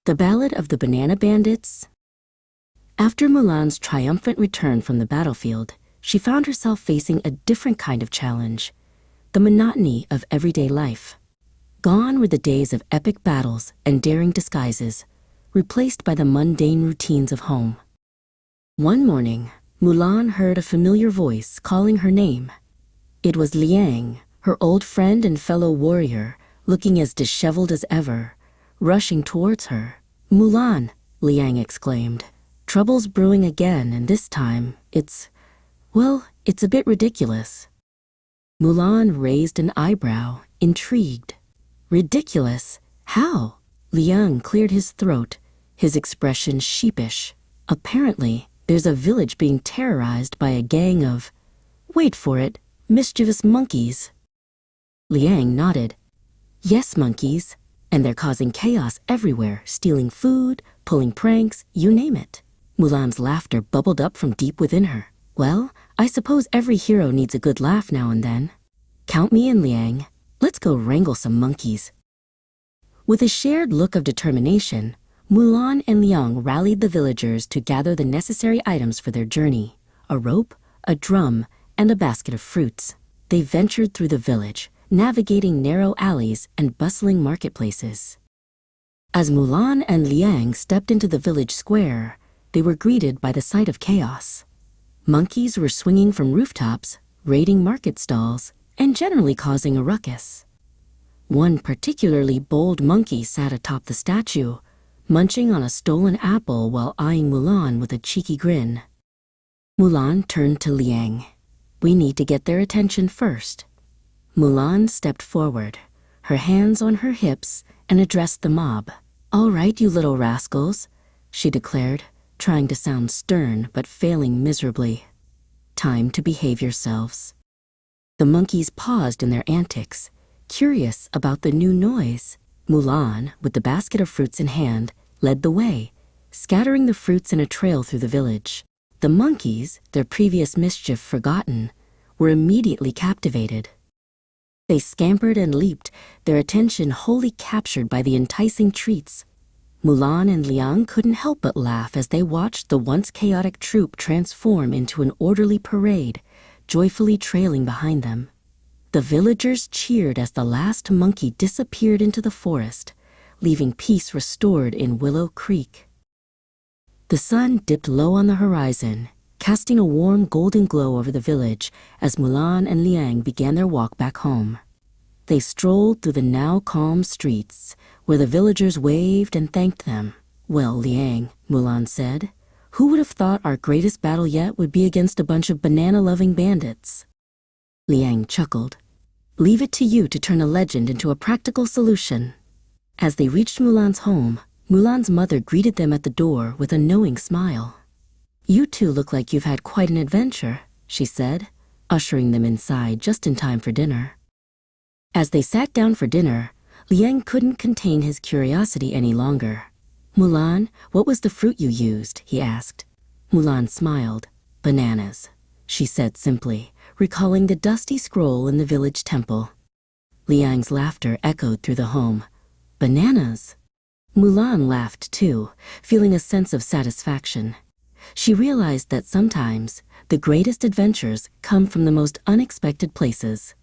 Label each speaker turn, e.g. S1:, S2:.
S1: The Ballad of the Banana Bandits. After Mulan's triumphant return from the battlefield, she found herself facing a different kind of challenge, the monotony of everyday life. Gone were the days of epic battles and daring disguises, replaced by the mundane routines of home. One morning, Mulan heard a familiar voice calling her name. It was Liang, her old friend and fellow warrior, looking as disheveled as ever, rushing towards her. "Mulan," Liang exclaimed. "Trouble's brewing again, and this time, it's a bit ridiculous." Mulan raised an eyebrow, intrigued. "Ridiculous? How?" Liang cleared his throat, his expression sheepish. "Apparently, there's a village being terrorized by a gang of, wait for it, mischievous monkeys." Liang nodded. "Yes, monkeys. And they're causing chaos everywhere, stealing food, pulling pranks, you name it." Mulan's laughter bubbled up from deep within her. "Well, I suppose every hero needs a good laugh now and then. Count me in, Liang. Let's go wrangle some monkeys." With a shared look of determination, Mulan and Liang rallied the villagers to gather the necessary items for their journey: a rope, a drum, and a basket of fruits. They ventured through the village, navigating narrow alleys and bustling marketplaces. As Mulan and Liang stepped into the village square, they were greeted by the sight of chaos. Monkeys were swinging from rooftops, raiding market stalls, and generally causing a ruckus. One particularly bold monkey sat atop the statue, munching on a stolen apple while eyeing Mulan with a cheeky grin. Mulan turned to Liang. "We need to get their attention first." Mulan stepped forward, her hands on her hips, and addressed the mob. "All right, you little rascals," she declared, trying to sound stern but failing miserably. "Time to behave yourselves." The monkeys paused in their antics, curious about the new noise. Mulan, with the basket of fruits in hand, led the way, scattering the fruits in a trail through the village. The monkeys, their previous mischief forgotten, were immediately captivated. They scampered and leaped, their attention wholly captured by the enticing treats. Mulan and Liang couldn't help but laugh as they watched the once chaotic troop transform into an orderly parade, joyfully trailing behind them. The villagers cheered as the last monkey disappeared into the forest, leaving peace restored in Willow Creek. The sun dipped low on the horizon, casting a warm golden glow over the village as Mulan and Liang began their walk back home. They strolled through the now calm streets, where the villagers waved and thanked them. "Well, Liang," Mulan said, "who would have thought our greatest battle yet would be against a bunch of banana-loving bandits?" Liang chuckled. "Leave it to you to turn a legend into a practical solution." As they reached Mulan's home, Mulan's mother greeted them at the door with a knowing smile. "You two look like you've had quite an adventure," she said, ushering them inside just in time for dinner. As they sat down for dinner, Liang couldn't contain his curiosity any longer. "Mulan, what was the fruit you used?" he asked. Mulan smiled. "Bananas," she said simply, recalling the dusty scroll in the village temple. Liang's laughter echoed through the home. "Bananas?" Mulan laughed too, feeling a sense of satisfaction. She realized that sometimes the greatest adventures come from the most unexpected places.